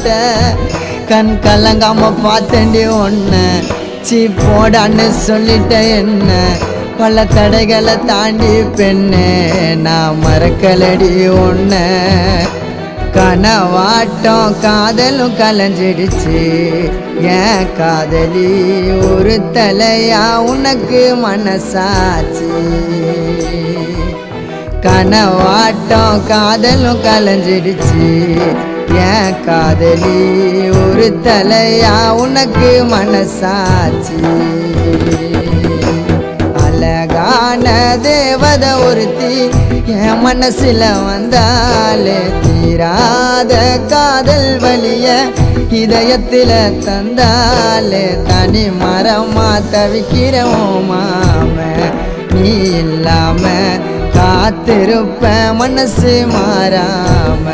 கிட்ட கண் கலங்காம பார்த்தேன்டி ஒன்ன சீ போடான்னு சொல்லிட்ட என்ன பல தடைகளை தாண்டி பெண்ணே நான் மறக்கலடி ஒன்ன கனவாட்டம் காதலும் கலைஞ்சிடுச்சு ஏன் காதலி ஒரு தலையா உனக்கு மனசாச்சு கனவாட்டம் காதலும் கலைஞ்சிடுச்சு ஏன் காதலி ஒரு தலையா உனக்கு மனசாச்சு அழகான தேவதை ஒருத்தி என் மனசுல வந்தாலே தீராத காதல் வலிய இதயத்துல தந்தாலே தனி மரமா தவிக்கிறோம் மாம நீ இல்லாம காத்திருப்ப மனசு மாறாம